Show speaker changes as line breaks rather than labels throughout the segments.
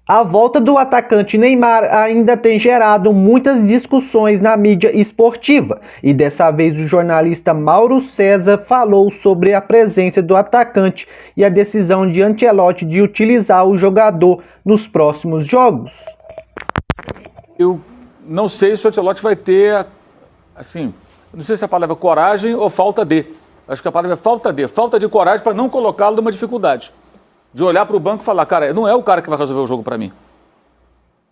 A volta do atacante Neymar ainda tem gerado muitas discussões na mídia esportiva e dessa vez o jornalista Mauro César falou sobre a presença do atacante e a decisão de Ancelotti de utilizar o jogador nos próximos jogos.
Eu não sei se o Ancelotti vai ter, assim, não sei se a palavra é coragem ou falta de. Acho que a palavra é falta de coragem para não colocá-lo numa dificuldade. De olhar para o banco e falar, cara, não é o cara que vai resolver o jogo para mim.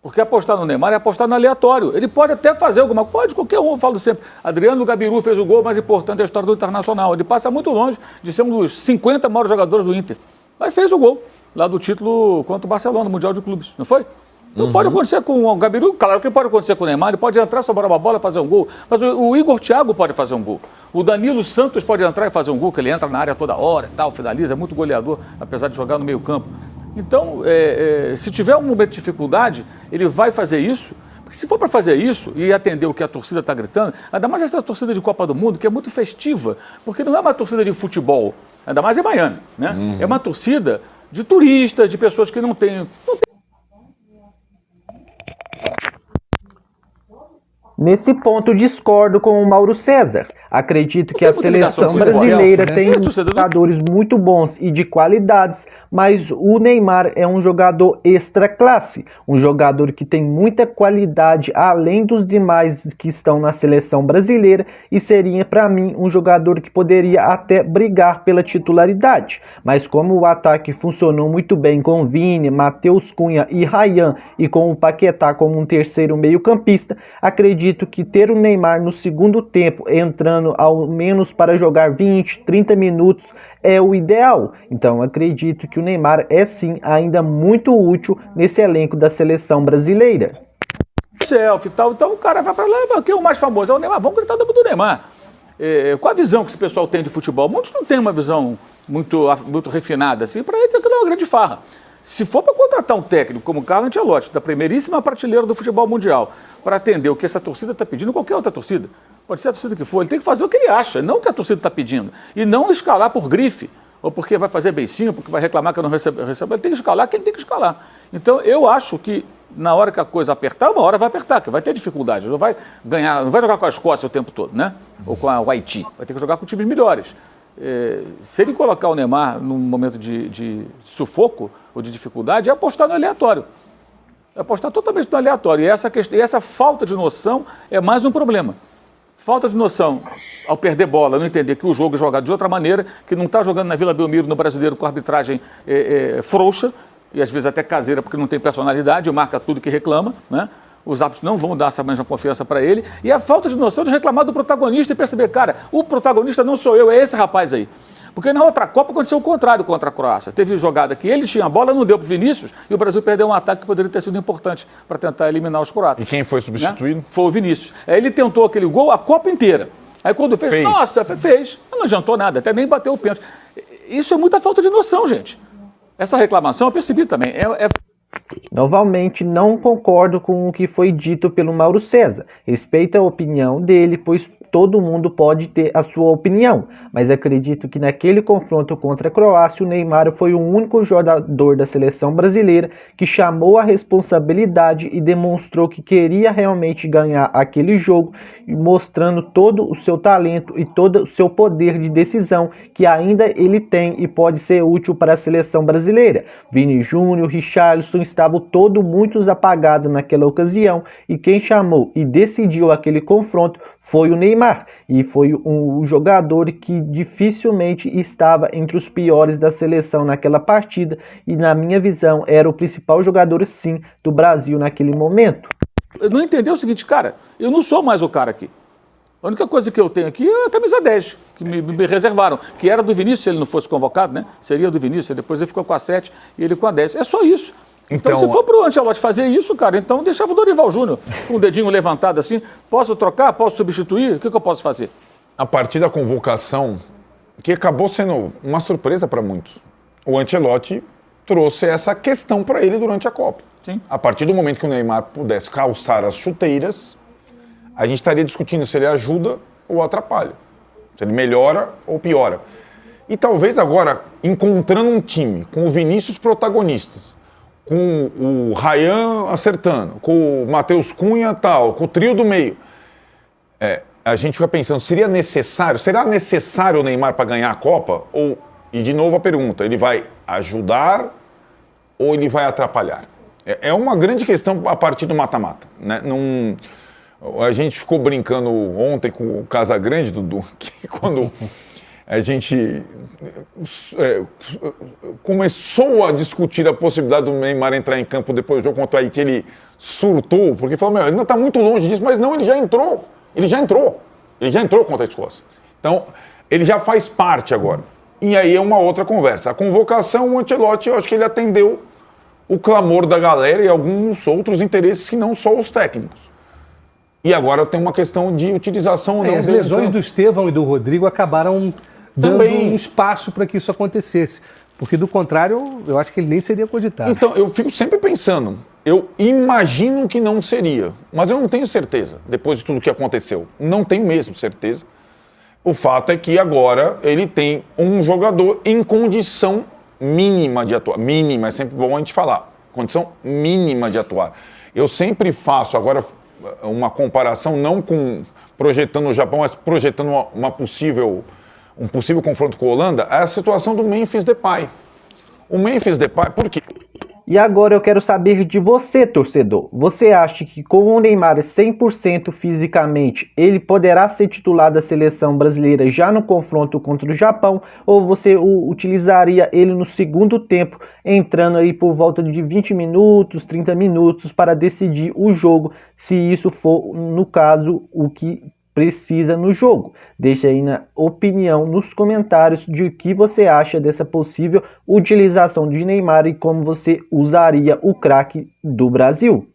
Porque apostar no Neymar é apostar no aleatório. Ele pode até fazer alguma coisa, pode qualquer um, eu falo sempre. Adriano Gabiru fez o gol mais importante da história do Internacional. Ele passa muito longe de ser um dos 50 maiores jogadores do Inter. Mas fez o gol, lá do título contra o Barcelona, Mundial de Clubes, não foi? Então pode acontecer com o Gabiru, claro que pode acontecer com o Neymar, ele pode entrar, sobrar uma bola e fazer um gol, mas o Igor Thiago pode fazer um gol. O Danilo Santos pode entrar e fazer um gol, que ele entra na área toda hora e tal, finaliza, é muito goleador, apesar de jogar no meio campo. Então, se tiver um momento de dificuldade, ele vai fazer isso, porque se for para fazer isso e atender o que a torcida está gritando, ainda mais essa torcida de Copa do Mundo, que é muito festiva, porque não é uma torcida de futebol, ainda mais em Miami, né? É uma torcida de turistas, de pessoas que não têm.
Nesse ponto discordo com o Mauro César. Acredito que a seleção brasileira tem jogadores muito bons e de qualidades, mas o Neymar é um jogador extra classe, um jogador que tem muita qualidade além dos demais que estão na seleção brasileira e seria para mim um jogador que poderia até brigar pela titularidade. Mas como o ataque funcionou muito bem com Vini, Matheus Cunha e Ryan e com o Paquetá como um terceiro meio-campista, acredito que ter o Neymar no segundo tempo entrando ao menos para jogar 20, 30 minutos é o ideal. Então acredito que o Neymar é sim ainda muito útil nesse elenco da seleção brasileira.
Selfie e tal, então o cara vai para lá e fala, quem é o mais famoso? É o Neymar, vamos gritar do Neymar. Qual a visão que esse pessoal tem de futebol? Muitos não têm uma visão muito refinada, assim, para eles aquilo é uma grande farra. Se for para contratar um técnico como o Carlo Ancelotti, da primeiríssima prateleira do futebol mundial, para atender o que essa torcida está pedindo, qualquer outra torcida, pode ser a torcida que for, ele tem que fazer o que ele acha, não o que a torcida está pedindo. E não escalar por grife, ou porque vai fazer beicinho, porque vai reclamar que eu não recebo. Ele tem que escalar quem tem que escalar. Então, eu acho que na hora que a coisa apertar, uma hora vai apertar, que vai ter dificuldade. Não vai ganhar, não vai jogar com a Escócia o tempo todo, né? Ou com o Haiti. Vai ter que jogar com times melhores. Se ele colocar o Neymar num momento de sufoco ou de dificuldade, é apostar no aleatório. É apostar totalmente no aleatório. E essa falta de noção é mais um problema. Falta de noção ao perder bola, não entender que o jogo é jogado de outra maneira, que não está jogando na Vila Belmiro, no Brasileiro, com a arbitragem frouxa, e às vezes até caseira, porque não tem personalidade, marca tudo que reclama, né? Os árbitros não vão dar essa mesma confiança para ele, e a falta de noção de reclamar do protagonista e perceber, cara, o protagonista não sou eu, é esse rapaz aí. Porque na outra Copa aconteceu o contrário contra a Croácia. Teve jogada que ele tinha a bola, não deu para o Vinícius, e o Brasil perdeu um ataque que poderia ter sido importante para tentar eliminar os croatas.
E quem foi substituído?
Né? Foi o Vinícius. Aí ele tentou aquele gol a Copa inteira. Aí quando fez. Nossa, fez. Não adiantou nada, até nem bateu o pênalti. Isso é muita falta de noção, gente. Essa reclamação eu percebi também.
Novamente, não concordo com o que foi dito pelo Mauro César. Respeito a opinião dele, pois todo mundo pode ter a sua opinião, mas acredito que naquele confronto contra a Croácia, o Neymar foi o único jogador da seleção brasileira que chamou a responsabilidade e demonstrou que queria realmente ganhar aquele jogo, mostrando todo o seu talento e todo o seu poder de decisão que ainda ele tem e pode ser útil para a seleção brasileira. Vini Júnior, Richarlison estavam todos muito apagados naquela ocasião e quem chamou e decidiu aquele confronto foi o Neymar, e foi um jogador que dificilmente estava entre os piores da seleção naquela partida, e na minha visão era o principal jogador sim do Brasil naquele momento.
Eu não entendi o seguinte, cara, eu não sou mais o cara aqui. A única coisa que eu tenho aqui é a camisa 10, que me reservaram, que era do Vinícius, se ele não fosse convocado, né? Seria do Vinícius, depois ele ficou com a 7 e ele com a 10. É só isso. Então, se for pro Ancelotti fazer isso, cara, então deixava o Dorival Júnior com o dedinho levantado assim. Posso trocar? Posso substituir? O que eu posso fazer?
A partir da convocação, que acabou sendo uma surpresa para muitos, o Ancelotti trouxe essa questão para ele durante a Copa.
Sim.
A partir do momento que o Neymar pudesse calçar as chuteiras, a gente estaria discutindo se ele ajuda ou atrapalha, se ele melhora ou piora. E talvez agora, encontrando um time com o Vinícius protagonistas, com o Ryan acertando, com o Matheus Cunha tal, com o trio do meio. A gente fica pensando, será necessário o Neymar para ganhar a Copa? E de novo a pergunta, ele vai ajudar ou ele vai atrapalhar? É uma grande questão a partir do mata-mata, né? A gente ficou brincando ontem com o Casagrande, Dudu, que quando a gente começou a discutir a possibilidade do Neymar entrar em campo depois do jogo contra o Haiti, ele surtou, porque falou, ele não está muito longe disso, mas não, ele já entrou contra a Escócia. Então, ele já faz parte agora. E aí é uma outra conversa. A convocação, o Ancelotti, eu acho que ele atendeu o clamor da galera e alguns outros interesses que não só os técnicos. E agora tem uma questão de utilização ou não.
As lesões do Estevão e do Rodrigo acabaram dando um espaço para que isso acontecesse. Porque, do contrário, eu acho que ele nem seria cogitado.
Então, eu fico sempre pensando, eu imagino que não seria, mas eu não tenho certeza, depois de tudo que aconteceu. Não tenho mesmo certeza. O fato é que agora ele tem um jogador em condição mínima de atuar. Mínima, é sempre bom a gente falar. Condição mínima de atuar. Eu sempre faço agora uma comparação, não com projetando o Japão, mas projetando um possível confronto com a Holanda, é a situação do Memphis Depay. O Memphis Depay, por quê?
E agora eu quero saber de você, torcedor. Você acha que com o Neymar 100% fisicamente, ele poderá ser titular da seleção brasileira já no confronto contra o Japão? Ou você utilizaria ele no segundo tempo, entrando aí por volta de 20 minutos, 30 minutos para decidir o jogo, se isso for, no caso, o que precisa no jogo? Deixa aí na opinião nos comentários de o que você acha dessa possível utilização de Neymar e como você usaria o craque do Brasil.